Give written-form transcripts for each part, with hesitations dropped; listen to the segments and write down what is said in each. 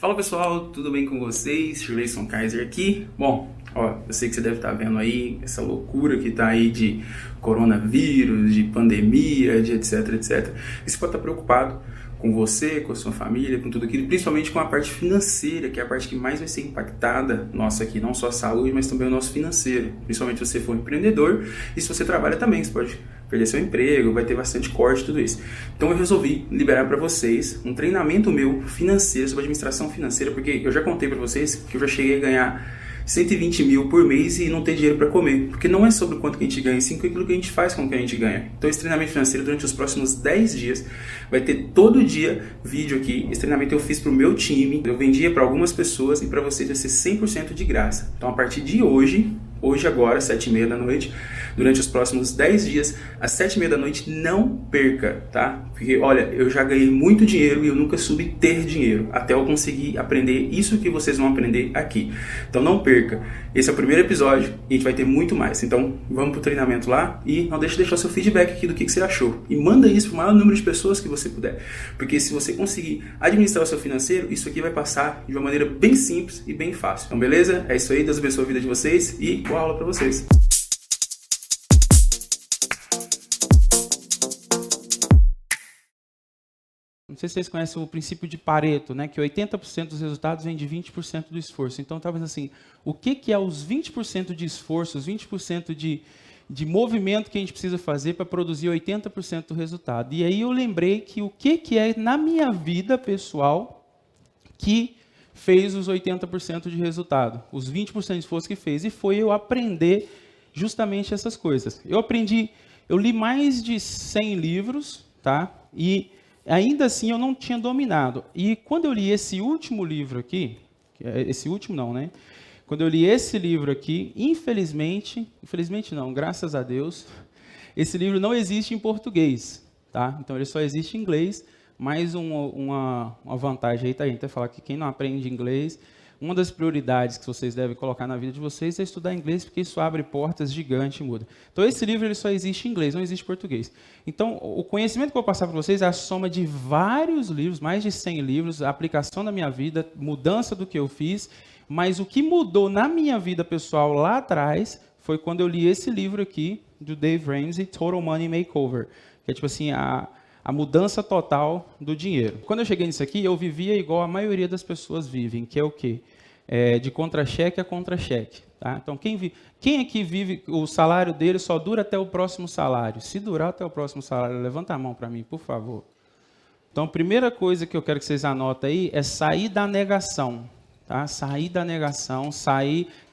Fala pessoal, tudo bem com vocês? Shirleyson Kaiser aqui. Bom, eu sei que você deve estar vendo aí essa loucura que está aí de coronavírus, de pandemia, de etc, etc. E você pode estar preocupado com você, com a sua família, com tudo aquilo, principalmente com a parte financeira, que é a parte que mais vai ser impactada, nossa aqui, não só a saúde, mas também o nosso financeiro. Principalmente se você for empreendedor e se você trabalha também, você pode perder seu emprego, vai ter bastante corte, tudo isso. Então eu resolvi liberar para vocês um treinamento meu financeiro, sobre administração financeira, porque eu já contei para vocês que eu já cheguei a ganhar 120 mil por mês e não ter dinheiro para comer. Porque não é sobre o quanto que a gente ganha, sim aquilo que a gente faz com o que a gente ganha. Então esse treinamento financeiro durante os próximos 10 dias vai ter todo dia vídeo aqui. Esse treinamento eu fiz para o meu time, eu vendia para algumas pessoas e para vocês vai ser 100% de graça. Então a partir de hoje agora, 7h30 da noite, durante os próximos 10 dias, às 7h30 da noite, não perca, tá? Porque, olha, eu já ganhei muito dinheiro e eu nunca soube ter dinheiro, até eu conseguir aprender isso que vocês vão aprender aqui. Então não perca, esse é o primeiro episódio e a gente vai ter muito mais. Então vamos pro treinamento lá e não deixe de deixar seu feedback aqui do que você achou. E manda isso para o maior número de pessoas que você puder, porque se você conseguir administrar o seu financeiro, isso aqui vai passar de uma maneira bem simples e bem fácil. Então beleza? É isso aí, Deus abençoe a vida de vocês e boa aula para vocês. Não sei se vocês conhecem o princípio de Pareto, né? Que 80% dos resultados vem de 20% do esforço. Então, talvez assim, o que é os 20% de esforço, os 20% de movimento que a gente precisa fazer para produzir 80% do resultado? E aí eu lembrei que o que é na minha vida pessoal que fez os 80% de resultado, os 20% de esforço que fez, e foi eu aprender justamente essas coisas. Eu li mais de 100 livros, tá? E ainda assim eu não tinha dominado. E quando eu li esse último livro aqui, esse último não, né? Quando eu li esse livro aqui, infelizmente não, graças a Deus, esse livro não existe em português, tá? Então ele só existe em inglês. Mais uma vantagem aí, tá? A gente vai falar que quem não aprende inglês, uma das prioridades que vocês devem colocar na vida de vocês é estudar inglês, porque isso abre portas gigantes e muda. Então, esse livro ele só existe em inglês, não existe em português. Então, o conhecimento que eu vou passar para vocês é a soma de vários livros, mais de 100 livros, a aplicação da minha vida, mudança do que eu fiz, mas o que mudou na minha vida pessoal lá atrás foi quando eu li esse livro aqui, do Dave Ramsey, Total Money Makeover, que é tipo assim, a mudança total do dinheiro. Quando eu cheguei nisso aqui, eu vivia igual a maioria das pessoas vivem, que é o quê? De contra-cheque a contra-cheque. Tá? Então, quem aqui vive, o salário dele só dura até o próximo salário? Se durar até o próximo salário, levanta a mão para mim, por favor. Então, a primeira coisa que eu quero que vocês anotem aí é sair da negação. Tá? Sair da negação,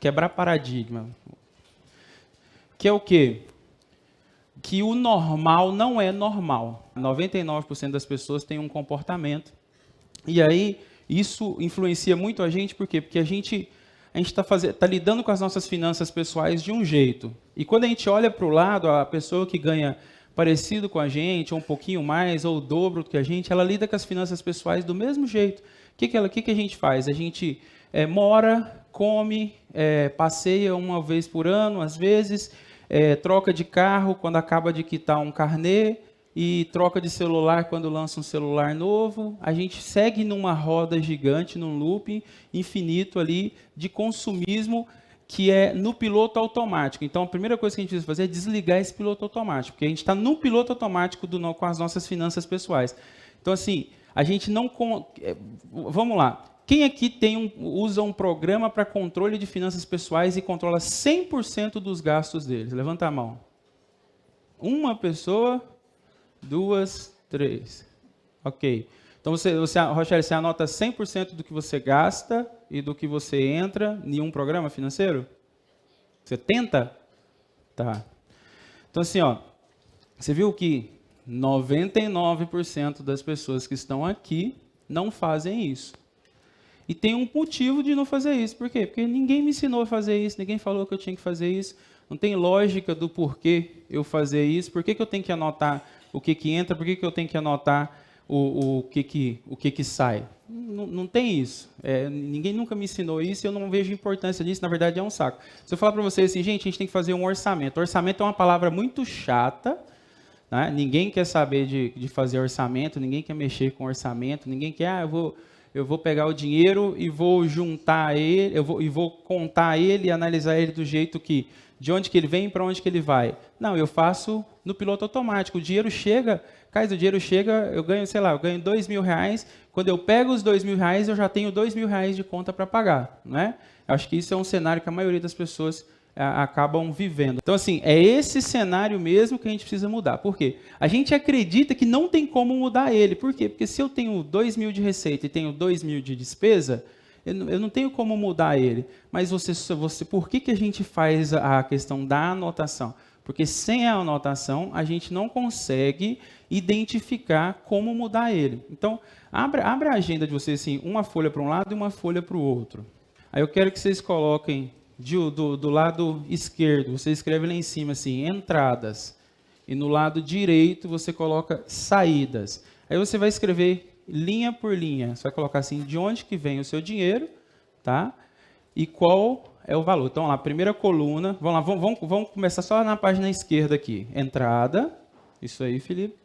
quebrar paradigma. Que é o quê? Que o normal não é normal. 99% das pessoas têm um comportamento. E aí, isso influencia muito a gente, por quê? Porque a gente está lidando com as nossas finanças pessoais de um jeito. E quando a gente olha para o lado, a pessoa que ganha parecido com a gente, ou um pouquinho mais, ou o dobro do que a gente, ela lida com as finanças pessoais do mesmo jeito. O que a gente faz? A gente mora, come, passeia uma vez por ano, às vezes, troca de carro quando acaba de quitar um carnê, e troca de celular quando lança um celular novo. A gente segue numa roda gigante, num looping infinito ali de consumismo que é no piloto automático. Então, a primeira coisa que a gente precisa fazer é desligar esse piloto automático, porque a gente está no piloto automático com as nossas finanças pessoais. Então, assim, a gente não... Vamos lá. Quem aqui usa um programa para controle de finanças pessoais e controla 100% dos gastos deles? Levanta a mão. Uma pessoa... 2, 3. Ok. Então, Rochelle, você anota 100% do que você gasta e do que você entra em um programa financeiro? Você tenta? Tá. Então, assim, você viu que 99% das pessoas que estão aqui não fazem isso. E tem um motivo de não fazer isso. Por quê? Porque ninguém me ensinou a fazer isso, ninguém falou que eu tinha que fazer isso. Não tem lógica do porquê eu fazer isso, por que eu tenho que anotar o que entra, por que eu tenho que anotar o que sai. Não tem isso. Ninguém nunca me ensinou isso e eu não vejo importância disso, na verdade é um saco. Se eu falar para vocês assim, gente, a gente tem que fazer um orçamento. Orçamento é uma palavra muito chata, né? Ninguém quer saber de fazer orçamento, ninguém quer mexer com orçamento, ninguém quer, eu vou pegar o dinheiro e vou juntar ele, e vou contar ele e analisar ele do jeito que, de onde que ele vem e para onde que ele vai. Não, eu faço no piloto automático. O dinheiro chega, o dinheiro chega, eu ganho, sei lá, eu ganho R$2.000. Quando eu pego os R$2.000, eu já tenho R$2.000 de conta para pagar, né? Acho que isso é um cenário que a maioria das pessoas acabam vivendo. Então, assim, é esse cenário mesmo que a gente precisa mudar. Por quê? A gente acredita que não tem como mudar ele. Por quê? Porque se eu tenho 2.000 de receita e tenho 2.000 de despesa, eu não tenho como mudar ele. Mas por que a gente faz a questão da anotação? Porque sem a anotação, a gente não consegue identificar como mudar ele. Então, abre a agenda de vocês, assim, uma folha para um lado e uma folha para o outro. Aí eu quero que vocês coloquem do lado esquerdo, você escreve lá em cima assim, entradas. E no lado direito você coloca saídas. Aí você vai escrever linha por linha. Você vai colocar assim, de onde que vem o seu dinheiro, tá? E qual é o valor. Então, lá, primeira coluna, vamos começar só na página esquerda aqui. Entrada, isso aí, Felipe.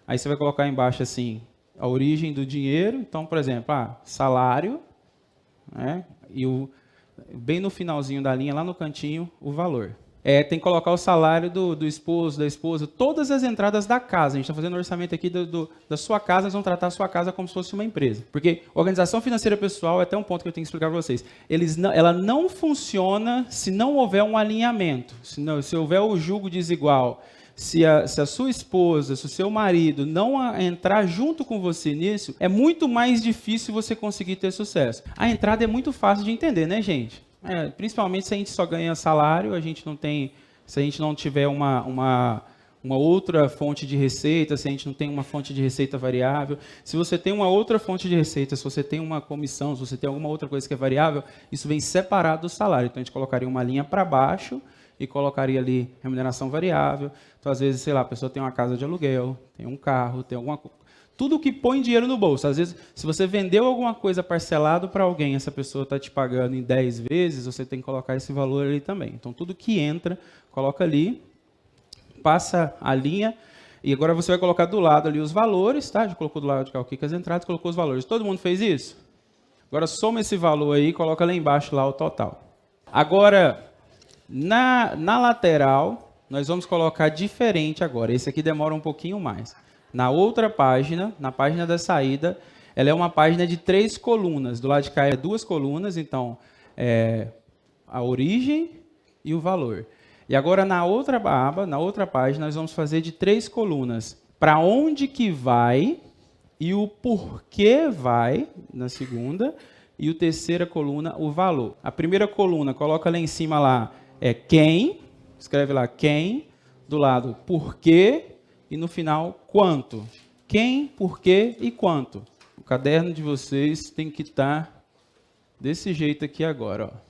Aí você vai colocar embaixo assim, a origem do dinheiro. Então, por exemplo, salário, né? E bem no finalzinho da linha, lá no cantinho, o valor. Tem que colocar o salário do esposo, da esposa, todas as entradas da casa. A gente está fazendo um orçamento aqui da sua casa, nós vamos tratar a sua casa como se fosse uma empresa. Porque organização financeira pessoal é até um ponto que eu tenho que explicar para vocês. Ela não funciona se não houver um alinhamento, se houver o julgo desigual. Se a sua esposa, se o seu marido não entrar junto com você nisso, é muito mais difícil você conseguir ter sucesso. A entrada é muito fácil de entender, né, gente? Principalmente se a gente só ganha salário, se a gente não tiver uma outra fonte de receita, se a gente não tem uma fonte de receita variável. Se você tem uma outra fonte de receita, se você tem uma comissão, se você tem alguma outra coisa que é variável, isso vem separado do salário. Então, a gente colocaria uma linha para baixo e colocaria ali remuneração variável. Então, às vezes, sei lá, a pessoa tem uma casa de aluguel, tem um carro, tem alguma coisa. Tudo que põe dinheiro no bolso. Às vezes, se você vendeu alguma coisa parcelado para alguém, essa pessoa está te pagando em 10 vezes, você tem que colocar esse valor ali também. Então, tudo que entra, coloca ali, passa a linha, e agora você vai colocar do lado ali os valores, tá? Já colocou do lado de cá o que as entradas, colocou os valores. Todo mundo fez isso? Agora, soma esse valor aí e coloca lá embaixo lá o total. Agora, na lateral, nós vamos colocar diferente agora. Esse aqui demora um pouquinho mais. Na outra página, na página da saída, ela é uma página de 3 colunas. Do lado de cá é 2 colunas, então, a origem e o valor. E agora, na outra aba, na outra página, nós vamos fazer de 3 colunas. Para onde que vai e o porquê vai, na segunda. E a terceira coluna, o valor. A primeira coluna, coloca lá em cima lá, quem, escreve lá quem, do lado porquê e no final quanto. Quem, porquê e quanto. O caderno de vocês tem que estar desse jeito aqui agora, ó.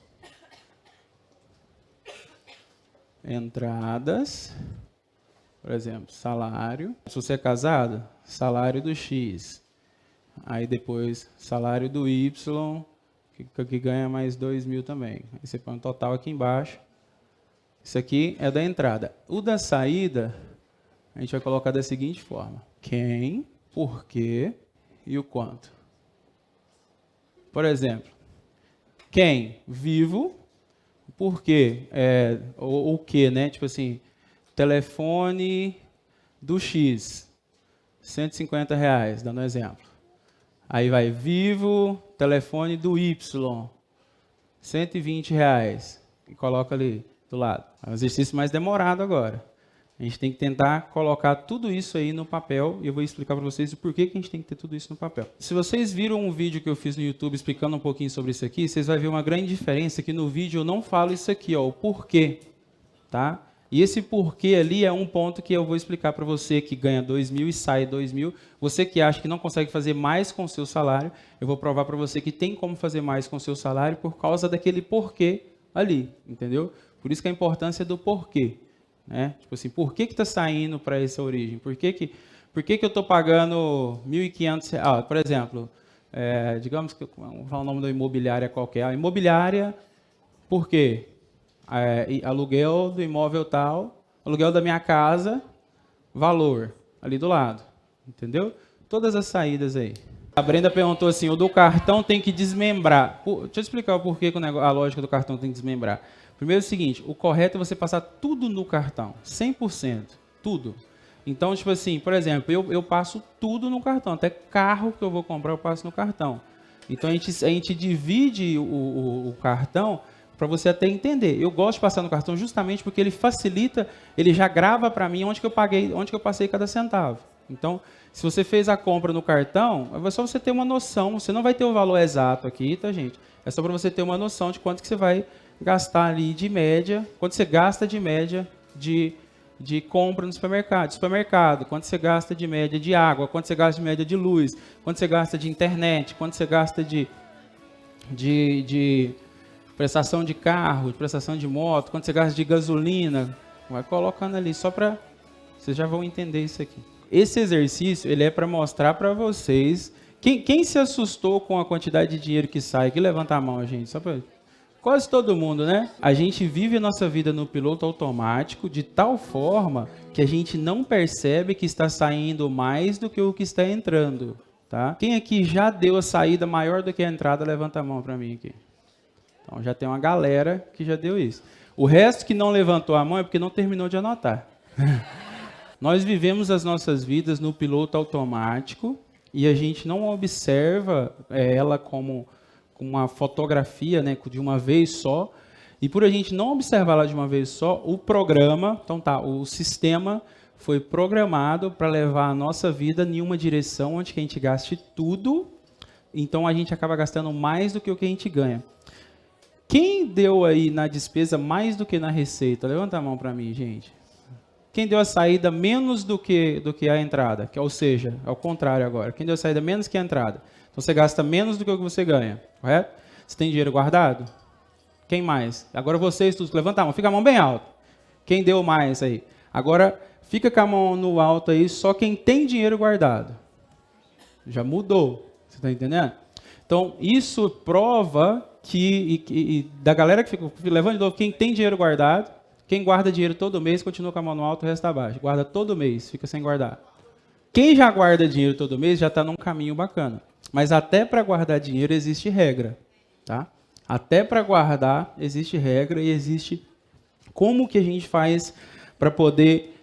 Entradas, por exemplo, salário. Se você é casado, salário do X. Aí depois, salário do Y, que ganha mais 2.000 também. Aí você põe um total aqui embaixo. Isso aqui é da entrada. O da saída, a gente vai colocar da seguinte forma. Quem, por quê e o quanto. Por exemplo, quem? Vivo. Por quê? Ou o quê, né? Tipo assim, telefone do X, R$150, dando um exemplo. Aí vai vivo, telefone do Y, R$120. E coloca ali do lado. É um exercício mais demorado agora. A gente tem que tentar colocar tudo isso aí no papel e eu vou explicar para vocês o porquê que a gente tem que ter tudo isso no papel. Se vocês viram um vídeo que eu fiz no YouTube explicando um pouquinho sobre isso aqui, vocês vão ver uma grande diferença que no vídeo eu não falo isso aqui, ó, o porquê, tá? E esse porquê ali é um ponto que eu vou explicar para você que ganha 2.000 e sai 2.000. Você que acha que não consegue fazer mais com o seu salário, eu vou provar para você que tem como fazer mais com o seu salário por causa daquele porquê ali, entendeu? Por isso que a importância do porquê. Né? Tipo assim, por que está saindo para essa origem? Por que eu estou pagando R$1.500? Por exemplo, digamos que vamos falar o nome da imobiliária qualquer. A imobiliária, por quê? Aluguel do imóvel tal, aluguel da minha casa, valor, ali do lado. Entendeu? Todas as saídas aí. A Brenda perguntou assim, o do cartão tem que desmembrar. Deixa eu explicar o porquê que a lógica do cartão tem que desmembrar. Primeiro é o seguinte, o correto é você passar tudo no cartão, 100%, tudo. Então, tipo assim, por exemplo, eu passo tudo no cartão, até carro que eu vou comprar eu passo no cartão. Então, a gente divide o cartão para você até entender. Eu gosto de passar no cartão justamente porque ele facilita, ele já grava para mim onde que eu paguei, onde que eu passei cada centavo. Então, se você fez a compra no cartão, é só você ter uma noção, você não vai ter o valor exato aqui, tá, gente? É só para você ter uma noção de quanto que você vai gastar ali de média, quanto você gasta de média de compra no supermercado, quanto você gasta de média de água, quanto você gasta de média de luz, quanto você gasta de internet, quanto você gasta de prestação de carro, de prestação de moto, quanto você gasta de gasolina, vai colocando ali, só para vocês já vão entender isso aqui. Esse exercício, ele é para mostrar para vocês, quem se assustou com a quantidade de dinheiro que sai, que levanta a mão, gente, só para... Quase todo mundo, né? A gente vive a nossa vida no piloto automático de tal forma que a gente não percebe que está saindo mais do que o que está entrando, tá? Quem aqui já deu a saída maior do que a entrada, levanta a mão para mim aqui. Então já tem uma galera que já deu isso. O resto que não levantou a mão é porque não terminou de anotar. Nós vivemos as nossas vidas no piloto automático e a gente não observa ela como uma fotografia, né, de uma vez só, e por a gente não observar ela de uma vez só, o programa, então tá, o sistema foi programado para levar a nossa vida em uma direção onde que a gente gaste tudo, então a gente acaba gastando mais do que o que a gente ganha. Quem deu aí na despesa mais do que na receita? Levanta a mão para mim, gente. Quem deu a saída menos do que a entrada? Ou seja, ao contrário agora. Quem deu a saída menos que a entrada? Então você gasta menos do que o que você ganha, correto? Você tem dinheiro guardado? Quem mais? Agora vocês todos, levanta a mão, fica a mão bem alta. Quem deu mais aí? Agora fica com a mão no alto aí, só quem tem dinheiro guardado. Já mudou, você está entendendo? Então isso prova que da galera que fica, levando de novo, quem tem dinheiro guardado, quem guarda dinheiro todo mês, continua com a mão no alto, o resto está abaixo. Guarda todo mês, fica sem guardar. Quem já guarda dinheiro todo mês já está num caminho bacana. Mas até para guardar dinheiro existe regra, tá? Até para guardar existe regra e existe como que a gente faz para poder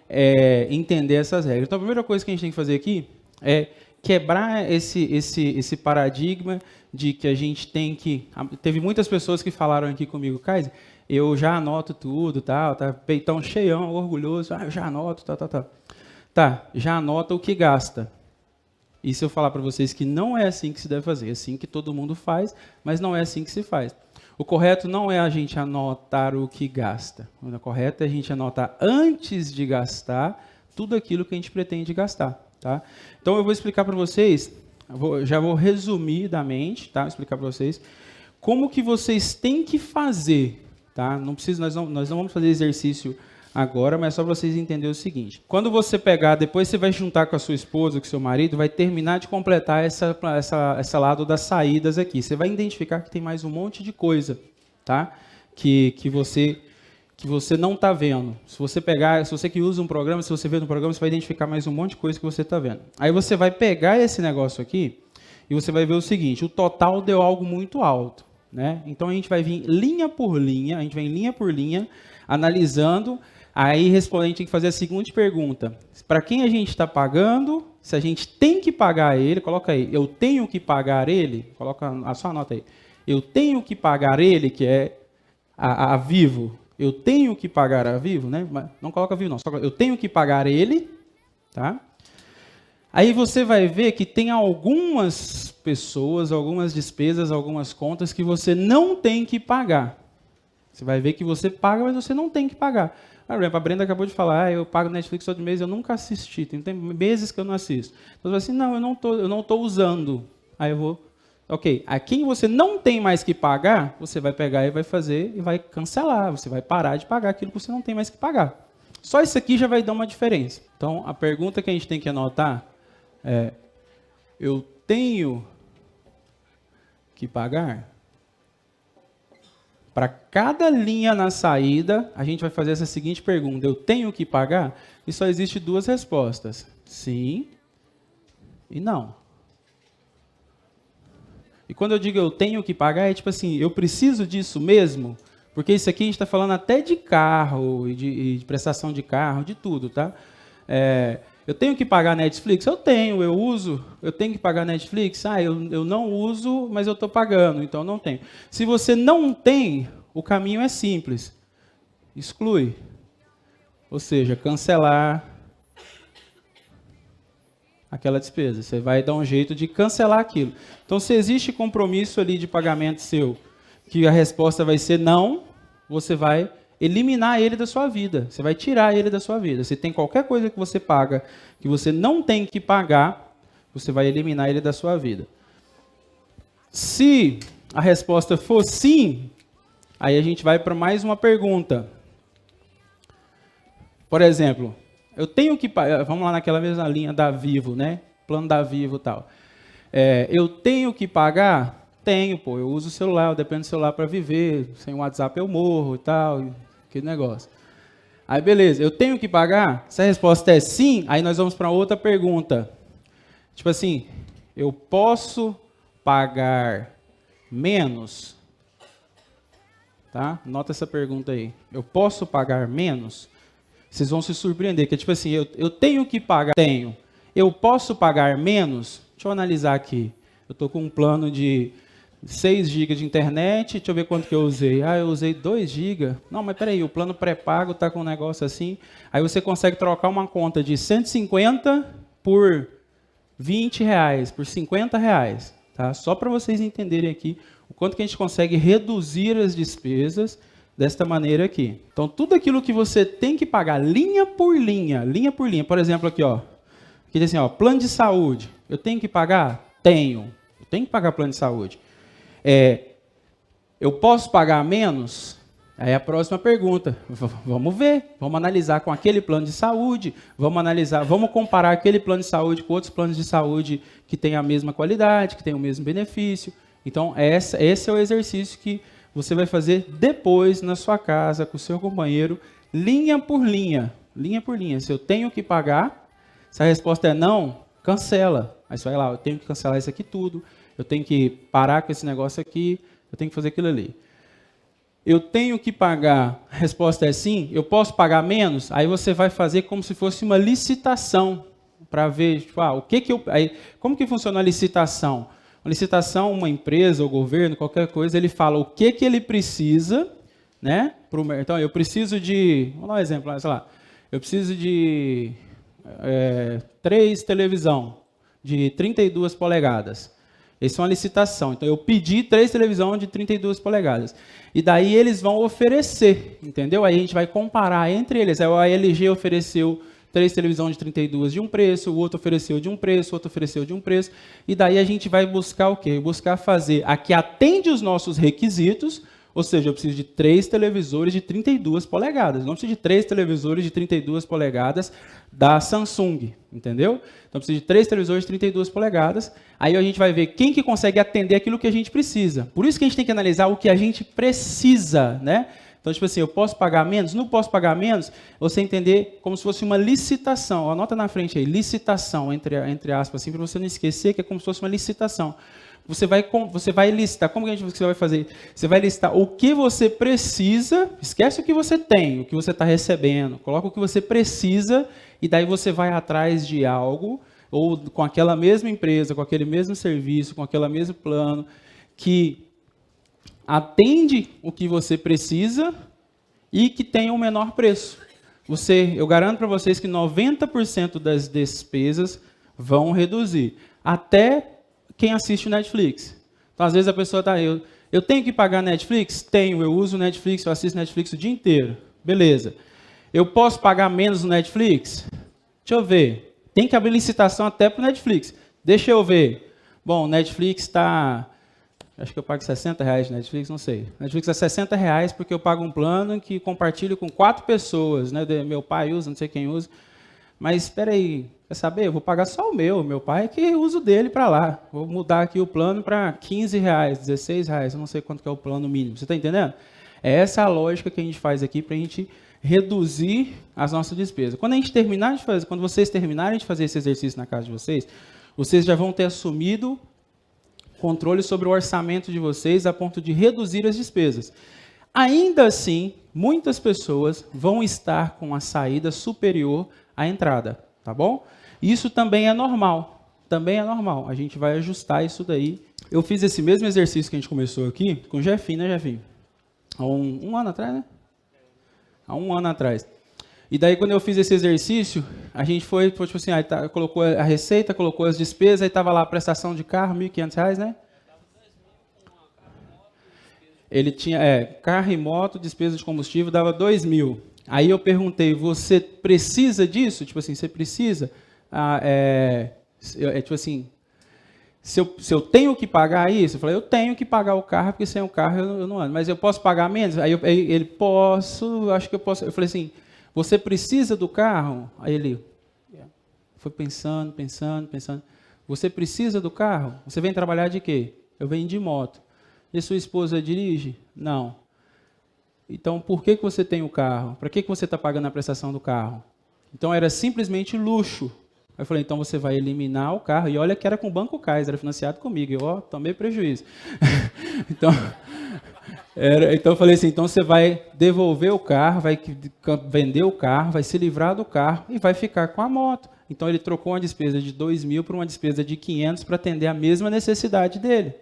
entender essas regras. Então a primeira coisa que a gente tem que fazer aqui é quebrar esse paradigma de que a gente tem que... Teve muitas pessoas que falaram aqui comigo, Kaiser, eu já anoto tudo, tá peitão cheião, orgulhoso, eu já anoto, tá. Tá, já anota o que gasta. E se eu falar para vocês que não é assim que se deve fazer, é assim que todo mundo faz, mas não é assim que se faz. O correto não é a gente anotar o que gasta. O correto é a gente anotar antes de gastar tudo aquilo que a gente pretende gastar. Tá? Então eu vou explicar para vocês, já vou resumidamente, tá? Explicar para vocês como que vocês têm que fazer. Tá? Não precisa, nós não vamos fazer exercício agora, mas só para vocês entenderem o seguinte. Quando você pegar, depois você vai juntar com a sua esposa, com o seu marido, vai terminar de completar essa lado das saídas aqui. Você vai identificar que tem mais um monte de coisa, tá? Que você não está vendo. Se você que usa um programa, se você vê no programa, você vai identificar mais um monte de coisa que você está vendo. Aí você vai pegar esse negócio aqui e você vai ver o seguinte, o total deu algo muito alto, né? Então a gente vai vir linha por linha, analisando. Aí, respondente tem que fazer a seguinte pergunta. Para quem a gente está pagando, se a gente tem que pagar ele, coloca aí, eu tenho que pagar ele, coloca a sua nota aí. Eu tenho que pagar ele, que é a Vivo. Eu tenho que pagar a Vivo, né? Não coloca Vivo não, só eu tenho que pagar ele, tá? Aí você vai ver que tem algumas pessoas, algumas despesas, algumas contas que você não tem que pagar. Você vai ver que você paga, mas você não tem que pagar. Por exemplo, a Brenda acabou de falar, eu pago Netflix todo mês, eu nunca assisti, tem meses que eu não assisto. Então, você vai assim, não, eu não tô usando. Aí eu vou, ok, a quem você não tem mais que pagar, você vai pegar e vai fazer e vai cancelar, você vai parar de pagar aquilo que você não tem mais que pagar. Só isso aqui já vai dar uma diferença. Então, a pergunta que a gente tem que anotar é, eu tenho que pagar? Para cada linha na saída, a gente vai fazer essa seguinte pergunta. Eu tenho que pagar? E só existe duas respostas. Sim e não. E quando eu digo eu tenho que pagar, é tipo assim, eu preciso disso mesmo? Porque isso aqui a gente está falando até de carro, e de prestação de carro, de tudo, tá? Eu tenho que pagar Netflix? Eu tenho, eu uso. Eu tenho que pagar Netflix? Eu não uso, mas eu estou pagando, então eu não tenho. Se você não tem, o caminho é simples. Exclui. Ou seja, cancelar aquela despesa. Você vai dar um jeito de cancelar aquilo. Então, se existe compromisso ali de pagamento seu, que a resposta vai ser não, você vai eliminar ele da sua vida. Você vai tirar ele da sua vida. Se tem qualquer coisa que você paga, que você não tem que pagar, você vai eliminar ele da sua vida. Se a resposta for sim, aí a gente vai para mais uma pergunta. Por exemplo, eu tenho que pagar, vamos lá naquela mesma linha da Vivo, né? Plano da Vivo e tal. Eu tenho que pagar? Tenho, pô. Eu uso o celular, eu dependo do celular para viver. Sem o WhatsApp eu morro e tal, aquele negócio. Aí, beleza. Eu tenho que pagar? Se a resposta é sim, aí nós vamos para outra pergunta. Tipo assim, eu posso pagar menos? Tá? Nota essa pergunta aí. Eu posso pagar menos? Vocês vão se surpreender, que é tipo assim, eu tenho que pagar, tenho. Eu posso pagar menos? Deixa eu analisar aqui. Eu estou com um plano de 6 GB de internet, deixa eu ver quanto que eu usei. Eu usei 2 GB. Não, mas peraí, o plano pré-pago está com um negócio assim. Aí você consegue trocar uma conta de 150 por 20 reais, por 50 reais. Tá? Só para vocês entenderem aqui o quanto que a gente consegue reduzir as despesas desta maneira aqui. Então, tudo aquilo que você tem que pagar, linha por linha. Por exemplo, aqui, ó. Aqui diz assim, ó, plano de saúde. Eu tenho que pagar? Tenho. Eu tenho que pagar plano de saúde. Eu posso pagar menos? Aí a próxima pergunta. Vamos ver. Vamos analisar com aquele plano de saúde. Vamos comparar aquele plano de saúde com outros planos de saúde que têm a mesma qualidade, que têm o mesmo benefício. Então, esse é o exercício que você vai fazer depois na sua casa, com o seu companheiro, linha por linha. Linha por linha. Se eu tenho que pagar, se a resposta é não, cancela. Aí você vai lá, eu tenho que cancelar isso aqui tudo, eu tenho que parar com esse negócio aqui, eu tenho que fazer aquilo ali. Eu tenho que pagar, a resposta é sim, eu posso pagar menos? Aí você vai fazer como se fosse uma licitação, para ver, tipo, como que funciona a licitação? Uma licitação, uma empresa, o governo, qualquer coisa, ele fala o que ele precisa, né? Então, eu preciso de, vamos dar um exemplo, sei lá, eu preciso de 3 televisão de 32 polegadas. Essa é uma licitação. Então, eu pedi 3 televisão de 32 polegadas. E daí eles vão oferecer, entendeu? Aí a gente vai comparar entre eles. Aí a LG ofereceu 3 televisões de 32 de um preço, o outro ofereceu de um preço, o outro ofereceu de um preço. E daí a gente vai buscar o quê? Buscar fazer a que atende os nossos requisitos, ou seja, eu preciso de 3 televisores de 32 polegadas. Não preciso de 3 televisores de 32 polegadas da Samsung, entendeu? Então, eu preciso de 3 televisores de 32 polegadas. Aí a gente vai ver quem que consegue atender aquilo que a gente precisa. Por isso que a gente tem que analisar o que a gente precisa, né? Então, tipo assim, eu posso pagar menos? Não posso pagar menos? Você entender como se fosse uma licitação. Anota na frente aí, licitação, entre aspas, assim, para você não esquecer que é como se fosse uma licitação. Você vai listar, como que você vai fazer? Você vai listar o que você precisa, esquece o que você tem, o que você está recebendo, coloca o que você precisa e daí você vai atrás de algo, ou com aquela mesma empresa, com aquele mesmo serviço, com aquele mesmo plano, que atende o que você precisa e que tem um menor preço. Eu garanto para vocês que 90% das despesas vão reduzir. Até quem assiste o Netflix. Então, às vezes a pessoa está aí, eu tenho que pagar Netflix? Tenho, eu uso Netflix, eu assisto Netflix o dia inteiro. Beleza. Eu posso pagar menos no Netflix? Deixa eu ver. Tem que abrir licitação até para o Netflix. Deixa eu ver. Bom, o Netflix está... Acho que eu pago R$60 de Netflix, não sei. Netflix é R$60 porque eu pago um plano que compartilho com 4 pessoas. Né? Meu pai usa, não sei quem usa. Mas espera aí, quer saber? Eu vou pagar só o meu pai é que usa o dele para lá. Vou mudar aqui o plano para R$15, R$16, eu não sei quanto que é o plano mínimo. Você está entendendo? É essa a lógica que a gente faz aqui para a gente reduzir as nossas despesas. Quando vocês terminarem de fazer esse exercício na casa de vocês, vocês já vão ter assumido controle sobre o orçamento de vocês a ponto de reduzir as despesas. Ainda assim, muitas pessoas vão estar com a saída superior à entrada, tá bom? Isso também é normal, a gente vai ajustar isso daí. Eu fiz esse mesmo exercício que a gente começou aqui com o Jefinho, né, Jefinho? Há um ano atrás, né? Há um ano atrás. E daí, quando eu fiz esse exercício, a gente foi tipo assim, aí colocou a receita, colocou as despesas, aí estava lá a prestação de carro, R$ 1.500, né? Ele tinha, carro e moto, despesa de combustível, dava 2.000. Aí eu perguntei, você precisa disso? Tipo assim, você precisa? Tipo assim, se eu tenho que pagar isso? Eu falei, eu tenho que pagar o carro, porque sem o carro eu não ando. Mas eu posso pagar menos? Aí ele, posso, acho que eu posso. Eu falei assim, você precisa do carro? Aí ele foi pensando. Você precisa do carro? Você vem trabalhar de quê? Eu venho de moto. E sua esposa dirige? Não. Então, por que você tem o carro? Para que você está pagando a prestação do carro? Então, era simplesmente luxo. Aí eu falei, então você vai eliminar o carro. E olha que era com o Banco Kaiser, era financiado comigo. Eu tomei prejuízo. Então eu falei assim, então você vai devolver o carro, vai vender o carro, vai se livrar do carro e vai ficar com a moto. Então ele trocou uma despesa de 2.000 para uma despesa de 500 para atender a mesma necessidade dele.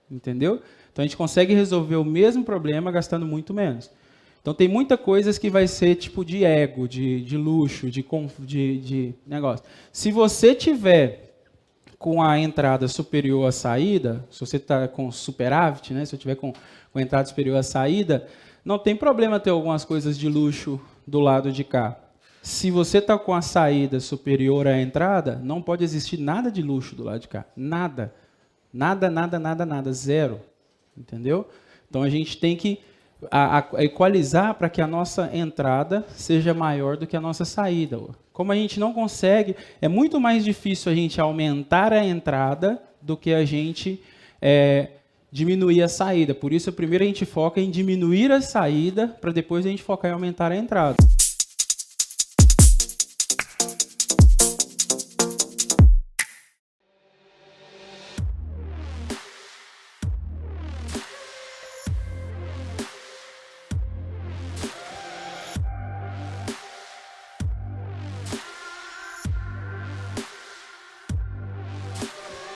Entendeu? Então a gente consegue resolver o mesmo problema gastando muito menos. Então tem muita coisas que vai ser tipo de ego, de luxo, de negócio. Se você tiver com a entrada superior à saída, se você está com superávit, né? Se eu tiver com a entrada superior à saída, não tem problema ter algumas coisas de luxo do lado de cá. Se você está com a saída superior à entrada, não pode existir nada de luxo do lado de cá. Nada. Nada. Zero. Entendeu? Então a gente tem que equalizar para que a nossa entrada seja maior do que a nossa saída. Como a gente não consegue, é muito mais difícil a gente aumentar a entrada do que a gente diminuir a saída. Por isso, primeiro a gente foca em diminuir a saída, para depois a gente focar em aumentar a entrada.